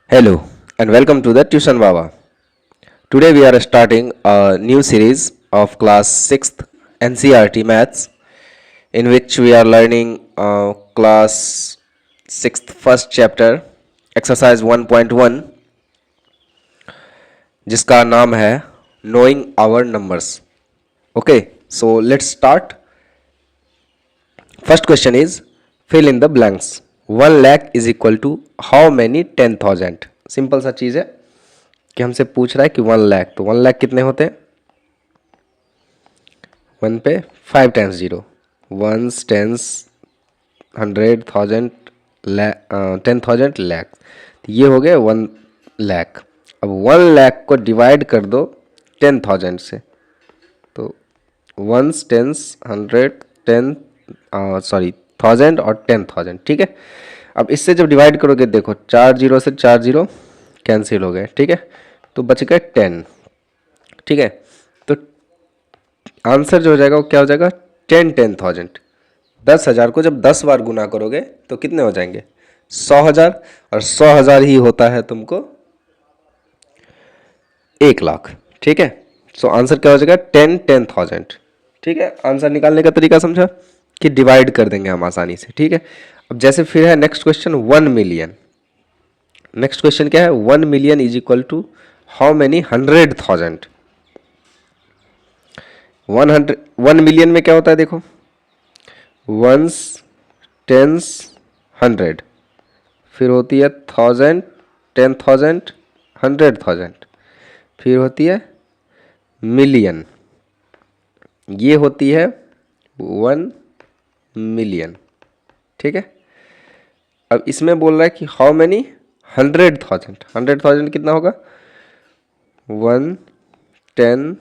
Hello and welcome to the Tuition Baba. Today we are starting a new series of class 6th NCRT Maths in which we are learning class 6th first chapter exercise 1.1 जिसका नाम है Knowing Our Numbers. Okay, so let's start. First question is fill in the blanks. 1 lakh is equal to how many 10,000? Simple सा चीज़ है कि हमसे पूछ रहा है कि 1 लाख, तो 1 लाख कितने होते हैं? 1 पे 5 times zero, ones tens 100,000 10,000 lakh, तो ये हो गए 1 लाख. अब 1 लाख को डिवाइड कर दो 10,000 से, तो वंस टेंस 110 सॉरी 1000 और 10,000. ठीक है, अब इससे जब डिवाइड करोगे देखो 4 जीरो से 4 जीरो कैंसिल हो गए. ठीक है, तो बच गए 10. ठीक है, तो आंसर जो हो जाएगा वो क्या हो जाएगा? 10,000. 10,000 को जब 10 बार गुना करोगे तो कितने हो जाएंगे? 100,000, और 100,000 ही होता है तुमको 1 लाख. ठीक है, सो आंसर क्या हो जाएगा? 10,000. ठीक है, आंसर निकालने का तरीका समझा कि डिवाइड कर देंगे हम आसानी से. ठीक है, अब जैसे फिर है next question 1 million. Next question क्या है? 1 million is equal to how many 100,000. 1 million में क्या होता है देखो, वंस टेंस 100, फिर होती है 1000 10,000 100,000, फिर होती है मिलियन, ये होती है 1 मिलियन. ठीक है, अब इसमें बोल रहा है कि हाउ मेनी 100,000. 100,000 कितना होगा? 1 10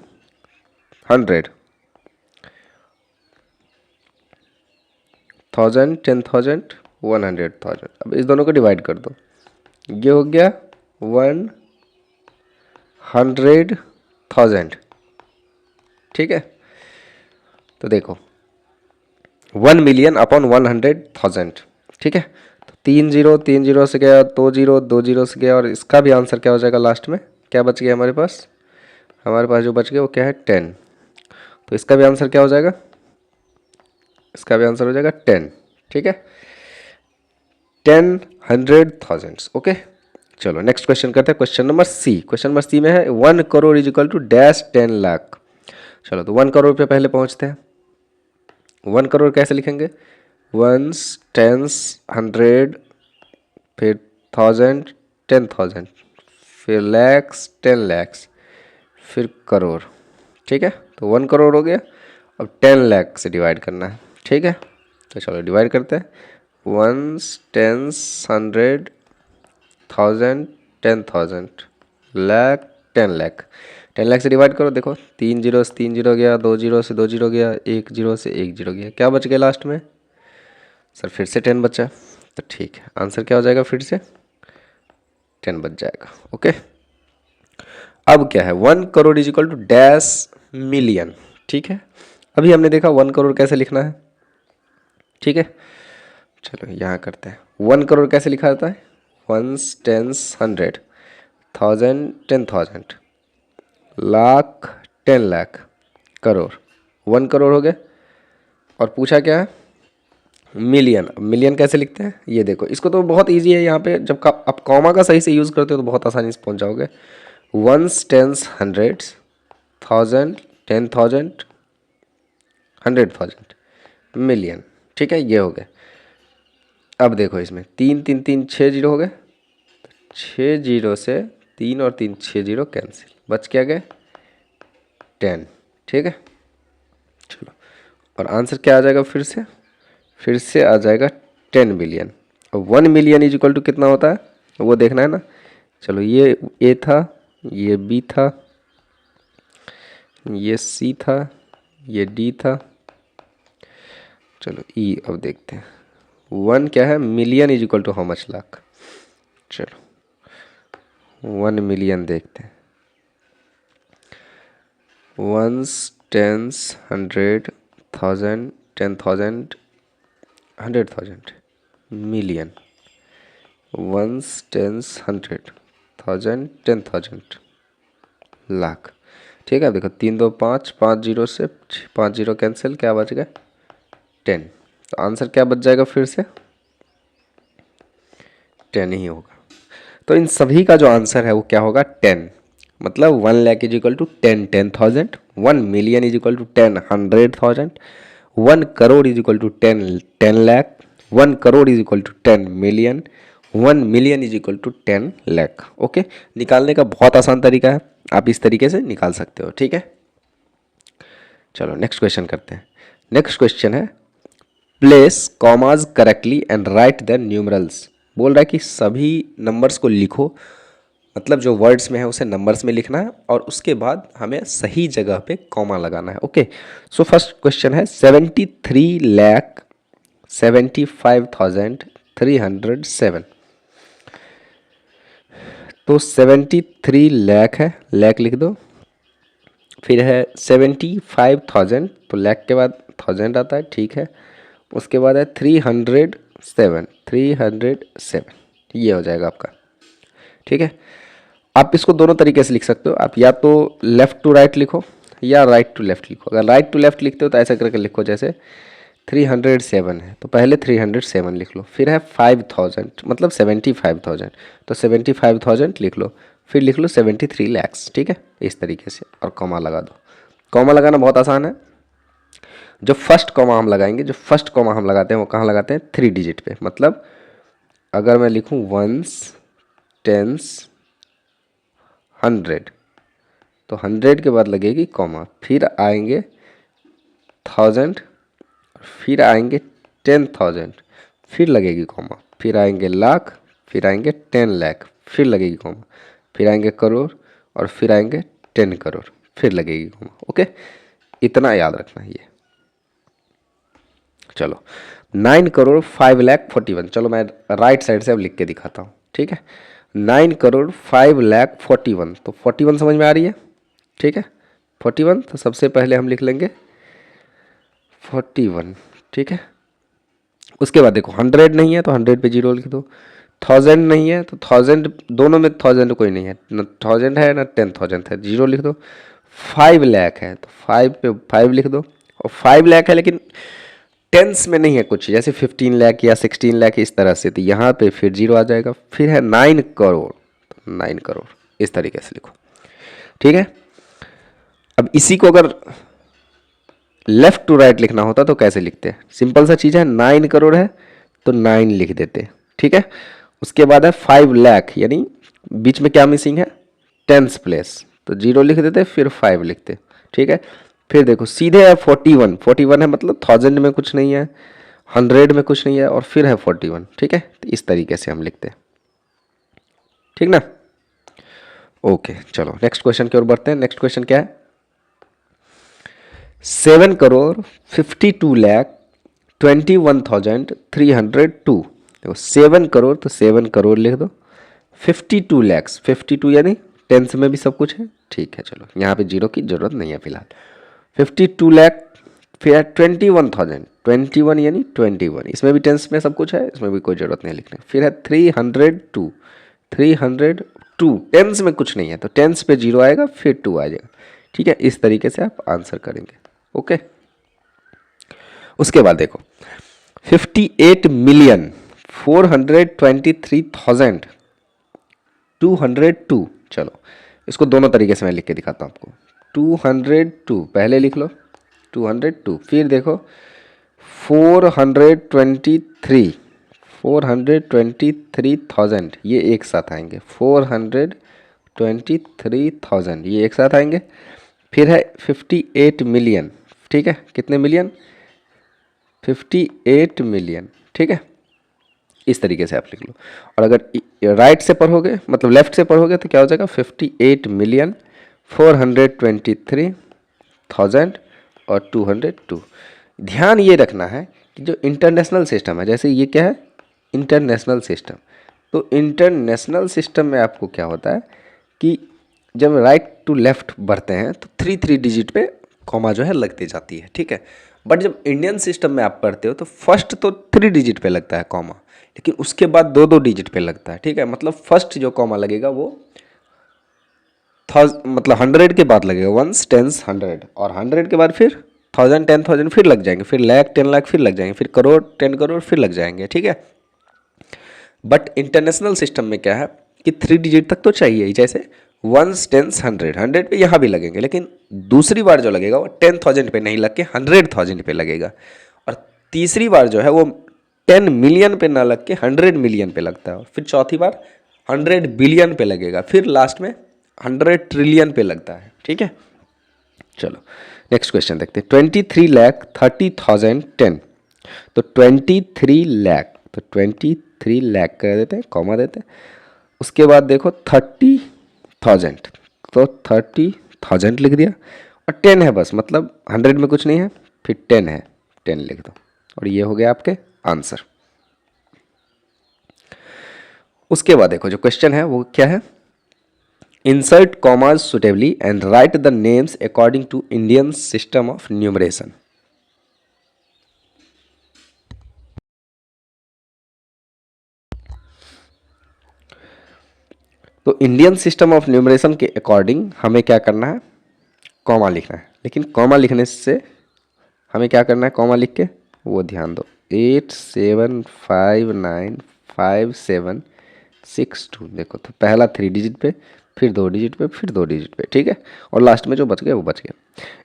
100 1000 10,000 100,000. अब इस दोनों को डिवाइड कर दो, ये हो गया 100,000. ठीक है, तो देखो 1 मिलियन अपॉन 100,000. ठीक है, तो 3 जीरो से गया, 2 जीरो 2 जीरो से गया, और इसका भी आंसर क्या हो जाएगा? लास्ट में क्या बच गया हमारे पास? हमारे पास जो बच गया वो क्या है? 10. तो इसका भी आंसर क्या हो जाएगा? इसका भी आंसर हो जाएगा 10. ठीक है, 10,100,000. ओके, चलो नेक्स्ट क्वेश्चन करते हैं. Question number C. Question number C में है 1 crore is equal to dash 10 lakh. चलो तो 1 करोड़ पे पहले पहुंचते हैं. 1 करोड़ कैसे लिखेंगे? वंस टेंस 100, फिर 1000 10,000, फिर लैक्स 10 लैक्स, फिर करोड़. ठीक है, तो 1 करोड़ हो गया. अब 10 लाख से डिवाइड करना है. ठीक है, तो चलो डिवाइड करते हैं. Ones tens 100 1000 10,000 lakh 10 lakh. 10 लाख से डिवाइड करो, देखो 3 जीरो से 3 जीरो गया, 2 जीरो से 2 जीरो गया, 1 जीरो से 1 जीरो गया, क्या बच गया लास्ट में? सर फिर से 10 बचा. तो ठीक है, आंसर क्या हो जाएगा? फिर से 10 बच जाएगा. ओके, अब क्या है? 1 crore is equal to dash million. ठीक है, अभी हमने देखा 1 करोड़ कैसे लिखना है. ठीक है, चलो यहाँ करते हैं. 1 करोड़ कैसे लिखा जाता है? Once tens 100, 1000 10,000, lakh 10 lakh, crore. 1 करोड़ हो गए, और पूछा क्या है? मिलियन. मिलियन कैसे लिखते हैं ये देखो, इसको तो बहुत इजी है. यहाँ पे जब आप कॉमा का सही से यूज़ करते हो तो बहुत आसानी से पहुँच जाओगे. Once tens 100, 1000 10,000 100,000, million. ठीक है, ये हो गए. अब देखो इसमें 3 3 3 6 जीरो हो गए, 6 जीरो से 3 और 3 6 जीरो कैंसिल, बच क्या गए? 10. ठीक है, चलो, और आंसर क्या आ जाएगा? फिर से आ जाएगा 10 बिलियन. और 1 मिलियन इज इक्वल टू कितना होता है वो देखना है ना. चलो, ये ए था, ये बी था, ये सी था, ये डी था. चलो ई अब देखते हैं. 1 क्या है? Million is equal to how much? Lakh. चलो 1 मिलियन देखते हैं. Ones tens 100 1000 10,000 100,000, million. Ones, tens, 100, 1000, 10,000, lakh. ठीक है, अब देखो 3 2 5, 5 जीरो से 5 जीरो कैंसिल, क्या बच गया 10। तो आंसर क्या बच जाएगा फिर से 10 ही होगा। तो इन सभी का जो आंसर है वो क्या होगा 10। मतलब 1 lakh is equal to 10 10,000, 1 million is equal to 10 100,000, 1 crore is equal to 10 10 lakh, 1 crore is equal to 10 million, 1 million is equal to 10 lakh. Okay, निकालने का बहुत आसान तरीका है, आप इस तरीके से निकाल सकते हो। ठीक है, चलो नेक्स्ट क्वेश्चन करते हैं। नेक्स्ट क्वेश्चन है place commas correctly and write the numerals. बोल रहा है कि सभी नंबर्स को लिखो, मतलब जो वर्ड्स में है उसे नंबर्स में लिखना है और उसके बाद हमें सही जगह पे कॉमा लगाना है। ओके, सो फर्स्ट क्वेश्चन है 73,75,307। तो 73 लाख है, लाख लिख दो। फिर है 75,000, तो लाख के बाद 1000 आता है, ठीक है। उसके बाद है 307, ये हो जाएगा आपका। ठीक है, आप इसको दोनों तरीके से लिख सकते हो, आप या तो लेफ़्ट टू राइट लिखो या राइट टू लेफ़्ट लिखो। अगर राइट टू लेफ़्ट लिखते हो तो ऐसा करके लिखो, जैसे 307 है तो पहले 307 लिख लो, फिर है 5000 मतलब 75,000, तो 75,000 लिख लो, फिर लिख लो 73 लैक्स। ठीक है, इस तरीके से, और कॉमा लगा दो। कॉमा लगाना बहुत आसान है। जो फर्स्ट कॉमा हम लगाएंगे, जो फर्स्ट कॉमा हम लगाते हैं वो कहाँ लगाते हैं 3 डिजिट पे। मतलब अगर मैं लिखूँ वंस, टेंस, 100, तो 100 के बाद लगेगी कॉमा, फिर आएंगे 1000, फिर आएंगे 10,000, फिर लगेगी कॉमा, फिर आएंगे लाख, फिर आएंगे 10 लाख, फिर लगेगी कॉमा, फिर आएंगे करोड़, और फिर आएंगे 10 करोड़, फिर लगेगी कॉमा। ओके, इतना याद रखना है ये। चलो 9 करोड़ 5,41,000, चलो मैं राइट साइड से अब लिख के दिखाता हूँ। ठीक है, 9 करोड़ 5,41,000, तो 41 समझ में आ रही है। ठीक है, 41, तो सबसे पहले हम लिख लेंगे 41। ठीक है, उसके बाद देखो 100 नहीं है तो 100 पे जीरो लिख दो, 1000 नहीं है तो 1000, दोनों में 1000 कोई नहीं है, न 1000 है ना 10,000 है, जीरो लिख दो। 5 लाख है तो 5 पे 5 लिख दो, और 5 लाख है लेकिन टेंस में नहीं है कुछ, जैसे 15 लाख या 16 लाख इस तरह से, तो यहाँ पे फिर जीरो आ जाएगा। फिर है 9 करोड़, तो 9 करोड़ इस तरीके से लिखो। ठीक है, अब इसी को अगर लेफ्ट टू राइट लिखना होता तो कैसे लिखते हैं, सिंपल सा चीज़ है, 9 करोड़ है तो 9 लिख देते। ठीक है, उसके बाद है 5 लाख, यानी बीच में क्या मिसिंग है, टेंस प्लेस, तो जीरो लिख देते, फिर 5 लिखते। ठीक है, फिर देखो सीधे है 41, 41 है मतलब 1000 में कुछ नहीं है, 100 में कुछ नहीं है, और फिर है 41। ठीक है, तो इस तरीके से हम लिखते हैं। ठीक ना, ओके, चलो नेक्स्ट क्वेश्चन की ओर बढ़ते हैं। नेक्स्ट क्वेश्चन क्या है, 7 करोड़ 52,21,302। देखो 7 करोड़, तो 7 करोड़ लिख दो, 52 लैक्स, 52 यानी टेंस में भी सब कुछ है। ठीक है, चलो यहाँ पे जीरो की जरूरत नहीं है फिलहाल। 52 लाख, फिर 21,000, 21 यानी 21, इसमें भी टेंस में सब कुछ है, इसमें भी कोई ज़रूरत नहीं लिखने। फिर है 302, 302 टेंस में कुछ नहीं है तो टेंस पे जीरो आएगा, फिर 2 आ जाएगा। ठीक है, इस तरीके से आप आंसर करेंगे। ओके, उसके बाद देखो 58,423,202। चलो इसको दोनों तरीके से मैं लिख के दिखाता हूँ आपको। 202 पहले लिख लो, 202, फिर देखो 423,423,000, ये एक साथ आएंगे, 423,000 ये एक साथ आएंगे। फिर है 58 मिलियन। ठीक है, कितने मिलियन, 58 मिलियन। ठीक है, इस तरीके से आप लिख लो। और अगर राइट से पढ़ोगे, मतलब लेफ्ट से पढ़ोगे, तो क्या हो जाएगा 58,423,000 और 202। ध्यान ये रखना है कि जो इंटरनेशनल सिस्टम है, जैसे ये क्या है इंटरनेशनल सिस्टम, तो इंटरनेशनल सिस्टम में आपको क्या होता है कि जब राइट टू लेफ्ट बढ़ते हैं तो 3 डिजिट पे कॉमा जो है लगती जाती है। ठीक है, बट जब इंडियन सिस्टम में आप पढ़ते हो तो फर्स्ट तो 3 डिजिट पे लगता है कॉमा, लेकिन उसके बाद दो दो डिजिट पे लगता है, ठीक है। मतलब फर्स्ट जो कॉमा लगेगा वो मतलब 100 के बाद लगेगा, वंस टेंस 100, और 100 के बाद फिर 1000 10,000 फिर लग जाएंगे, फिर लाख 10 लाख फिर लग जाएंगे, फिर करोड़ 10 करोड़ फिर लग जाएंगे, ठीक है। बट इंटरनेशनल सिस्टम में क्या है कि 3 डिजिट तक तो चाहिए ही, जैसे वंस टेंस 100, 100 पे यहाँ भी लगेंगे, लेकिन दूसरी बार जो लगेगा वो 10,000 पे नहीं लग के 100,000 पे लगेगा, और तीसरी बार जो है वो 10 मिलियन पे ना लग के 100 मिलियन पे लगता है, और फिर चौथी बार 100 बिलियन पे लगेगा, फिर लास्ट में 100 ट्रिलियन पे लगता है, ठीक है। चलो नेक्स्ट क्वेश्चन देखते हैं। 23,30,10, तो 23 लाख, तो 23 लाख कर देते हैं, कॉमा देते हैं, उसके बाद देखो 30,000, तो 30,000 लिख दिया, और 10 है बस, मतलब 100 में कुछ नहीं है, फिर 10 है, 10 लिख दो, और ये हो गया आपके आंसर। उसके बाद देखो जो क्वेश्चन है वो क्या है, insert commas suitably and write the names according to Indian system of numeration। तो इंडियन सिस्टम ऑफ न्यूमरेशन के अकॉर्डिंग हमें क्या करना है, कॉमा लिखना है, लेकिन कॉमा लिखने से हमें क्या करना है, कॉमा लिख के वो ध्यान दो, 87595762, देखो तो पहला 3 डिजिट पे, फिर 2 डिजिट पे, फिर 2 डिजिट पे, ठीक है, और लास्ट में जो बच गया वो बच गया।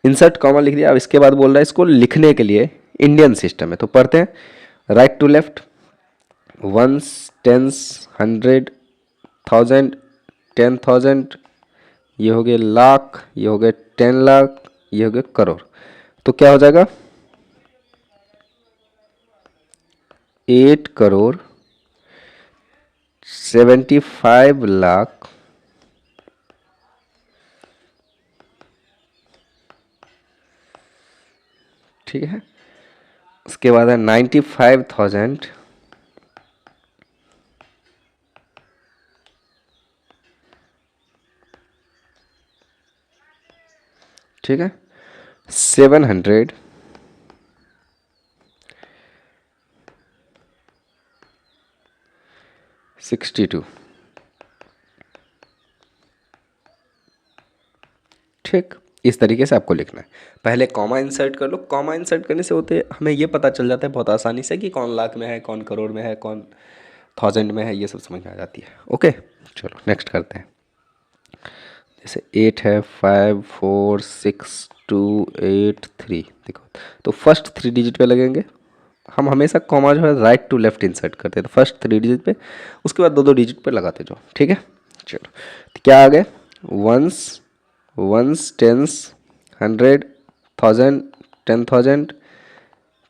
इंसर्ट कॉमा लिख दिया। अब इसके बाद बोल रहा है इसको लिखने के लिए इंडियन सिस्टम है, तो पढ़ते हैं, right to left, ones tens 100 1000 10,000, ये हो गए लाख, ये हो गए 10 लाख, ये हो गए करोड़, तो क्या हो जाएगा 8,75,00,000, ठीक है। उसके बाद है 95,000, ठीक है, 700, 62, ठीक। इस तरीके से आपको लिखना है। पहले कॉमा इंसर्ट कर लो, कॉमा इंसर्ट करने से होते हमें ये पता चल जाता है बहुत आसानी से कि कौन लाख में है, कौन करोड़ में है, कौन थाउजेंड में है, ये सब समझ में आ जाती है। ओके चलो नेक्स्ट करते हैं। जैसे 8 है, 5 4 6 2 8 3, देखो तो फर्स्ट 3 डिजिट पे लगेंगे, हम हमेशा कॉमा जो है राइट टू लेफ्ट इंसर्ट करते हैं, तो फर्स्ट 3 डिजिट पे, उसके बाद दो दो डिजिट पे लगाते जाओ, ठीक है। चलो तो क्या आ गए, वंस वंस टेंस 100 1000 10,000,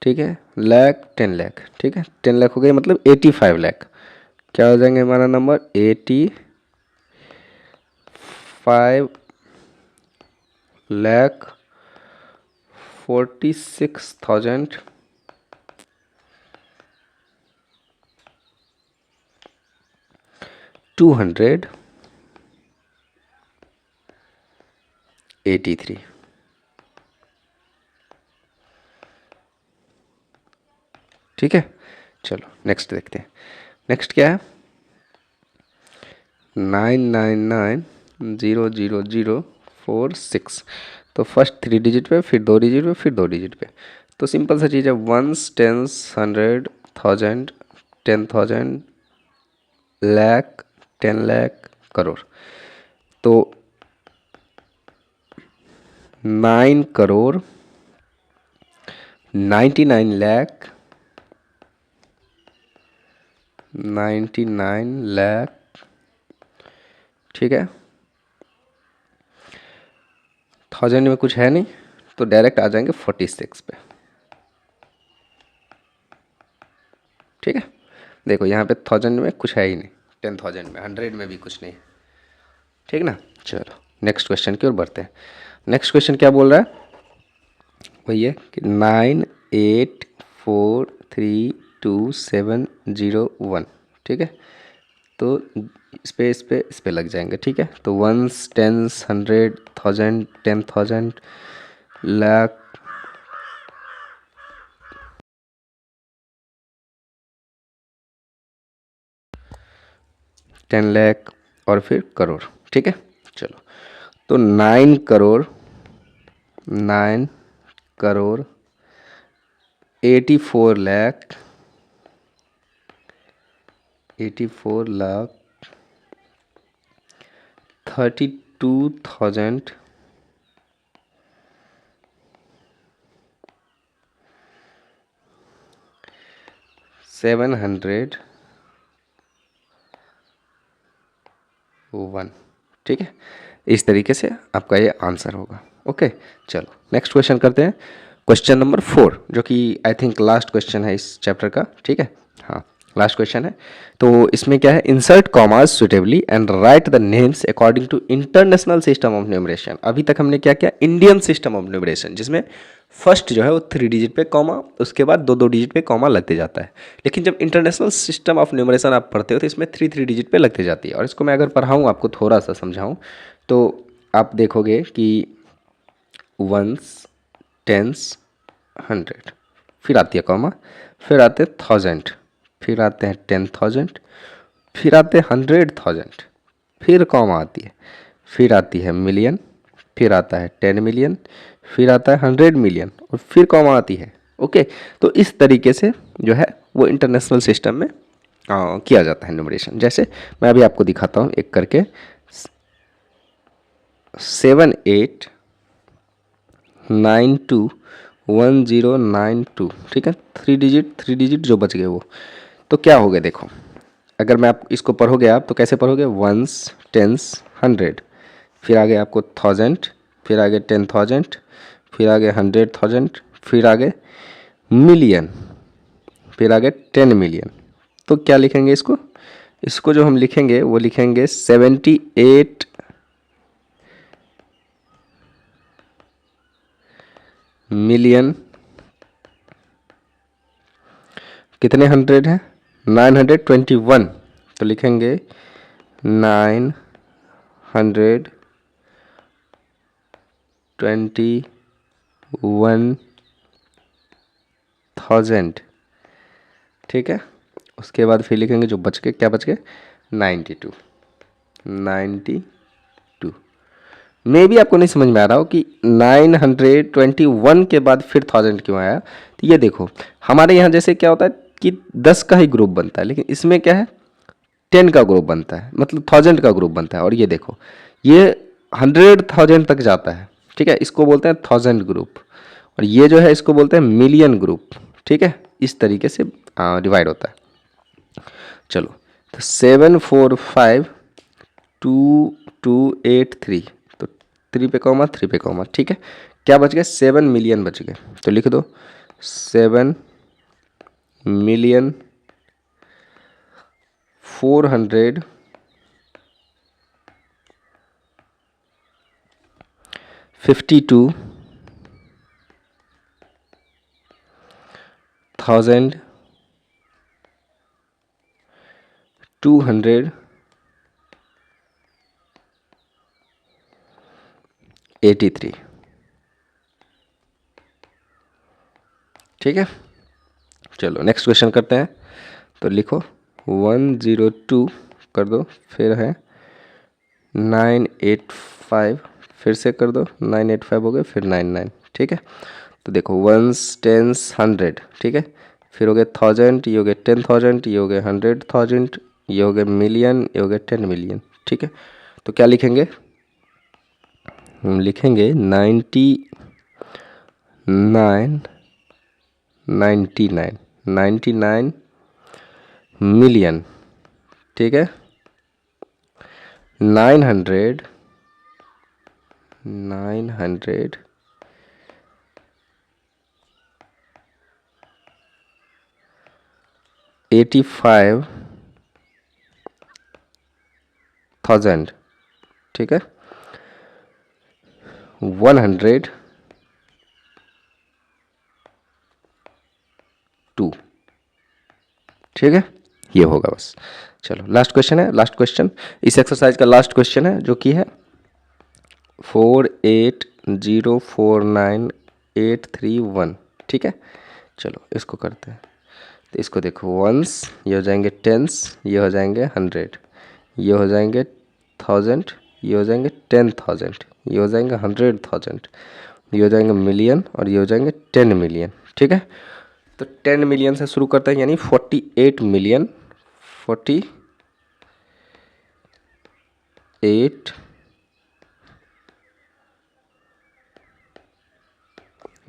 ठीक है, लाख 10 लाख, ठीक है, 10 लाख हो गए, मतलब 85 लाख, क्या हो जाएंगे हमारा नंबर 85,46,200 83, ठीक है। चलो नेक्स्ट देखते हैं। नेक्स्ट क्या है, 999,000,046, तो फर्स्ट 3 डिजिट पे, फिर 2 डिजिट पे, फिर 2 डिजिट पे, तो सिंपल सा चीज़ है, वंस टेंस 100 1000 10,000 लाख 10 लाख करोड़, तो 9,99,00,000 99 लाख, ठीक है, थाउजेंड में कुछ है नहीं, तो डायरेक्ट आ जाएंगे 46 पे, ठीक है। देखो यहाँ पे थाउजेंड में कुछ है ही नहीं, 10,000 में 100 में भी कुछ नहीं, ठीक ना। चलो नेक्स्ट क्वेश्चन की ओर बढ़ते हैं। नेक्स्ट क्वेश्चन क्या बोल रहा है, वही है कि 98432701, ठीक है, तो इस पे लग जाएंगे, ठीक है। तो वंस टेंस 100 1000 10,000 लाख 10 लाख और फिर करोड़। ठीक है, चलो तो 9 करोड़ 84 लाख 32,700 1। ठीक है, इस तरीके से आपका ये आंसर होगा। ओके, चलो नेक्स्ट क्वेश्चन करते हैं। क्वेश्चन नंबर 4 जो कि आई थिंक लास्ट क्वेश्चन है इस चैप्टर का। ठीक है, हाँ लास्ट क्वेश्चन है। तो इसमें क्या है, insert commas suitably and write the names according to international system of numeration. अभी तक हमने क्या किया, इंडियन सिस्टम ऑफ न्यूमरेशन, जिसमें फर्स्ट जो है वो 3 डिजिट पे कॉमा, उसके बाद 2 डिजिट पे कॉमा लगते जाता है। लेकिन जब इंटरनेशनल सिस्टम ऑफ न्यूमरेशन आप पढ़ते हो तो इसमें 3 डिजिट पे लगते जाती है। और इसको मैं अगर पढ़ाऊँ, आपको थोड़ा सा समझाऊँ, तो आप देखोगे कि वंस, टेंस, 100, फिर आती है कॉमा, फिर आते हैं 1000, फिर आते हैं 10,000, फिर आते हैं 100,000, फिर कॉमा आती है, फिर आती है मिलियन, फिर आता है 10 मिलियन, फिर आता है 100 मिलियन और फिर कॉमा आती है। ओके, तो इस तरीके से जो है वो इंटरनेशनल सिस्टम में किया जाता है न्यूमरेशन। जैसे मैं अभी आपको दिखाता हूँ एक करके, 78921092। ठीक है, 3 डिजिट जो बच गए वो, तो क्या हो गया देखो, अगर मैं आप इसको पढ़ोगे आप तो कैसे पढ़ोगे, वंस, टेंस, 100, फिर आगे आपको 1000, फिर आगे 10,000, फिर आगे 100,000, फिर आगे मिलियन, फिर आगे 10 मिलियन। तो क्या लिखेंगे इसको, इसको जो हम लिखेंगे वो लिखेंगे 78 मिलियन, कितने 100 हैं, 921, तो लिखेंगे 921,000। ठीक है, उसके बाद फिर लिखेंगे जो बच के, क्या बच गए, 92। मे भी आपको नहीं समझ में आ रहा हो कि 921 के बाद फिर 1000 क्यों आया। तो ये देखो, हमारे यहाँ जैसे क्या होता है कि 10 का ही ग्रुप बनता है, लेकिन इसमें क्या है, 10 का ग्रुप बनता है, मतलब 1000 का ग्रुप बनता है। और ये देखो, ये 100,000 तक जाता है। ठीक है, इसको बोलते हैं 1000 ग्रुप, और ये जो है इसको बोलते हैं मिलियन ग्रुप। ठीक है, इस तरीके से डिवाइड होता है। चलो, तो 7452283, तो 3 पे कॉमा, 3 पे कॉमा। ठीक है, क्या बच गए, 7 मिलियन बच गए, तो लिख दो 7 मिलियन 452,283। ठीक है, चलो नेक्स्ट क्वेश्चन करते हैं। तो लिखो 102 कर दो, फिर है 985, फिर से कर दो 985 हो गए, फिर 99। ठीक है, तो देखो वंस, टेंस, 100। ठीक है, फिर हो गए 1000, ये हो गए 10,000, ये हो गए 100,000, ये हो गए मिलियन, ये हो गए 10 मिलियन। ठीक है, तो क्या लिखेंगे, हम लिखेंगे 99 मिलियन। ठीक है, 900 85,000। ठीक है, 102। ठीक है, ये होगा बस। चलो लास्ट क्वेश्चन है, लास्ट क्वेश्चन इस एक्सरसाइज का लास्ट क्वेश्चन है, जो कि है 48049831। ठीक है, चलो इसको करते हैं। तो इसको देखो, वंस, ये हो जाएंगे टेंस, ये हो जाएंगे 100, ये हो जाएंगे 1000, ये हो जाएंगे 10,000, ये हो जाएंगे 100,000, ये हो जाएंगे मिलियन, और ये हो जाएंगे 10 मिलियन। ठीक है, तो 10 मिलियन से शुरू करते हैं, यानी 48 मिलियन, 48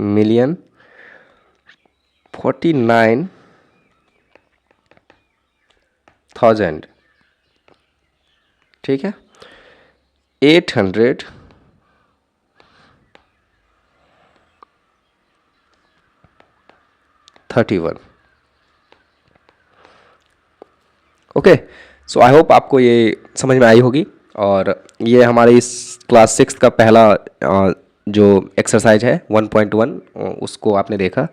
मिलियन 49,000। ठीक है, 831। ओके, सो आई होप आपको ये समझ में आई होगी। और ये हमारे इस क्लास 6 का पहला जो एक्सरसाइज है 1.1 उसको आपने देखा।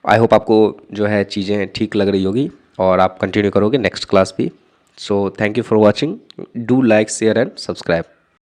आई होप आपको जो है चीज़ें ठीक लग रही होगी और आप कंटिन्यू करोगे नेक्स्ट क्लास भी। So thank you for watching, do like share and subscribe.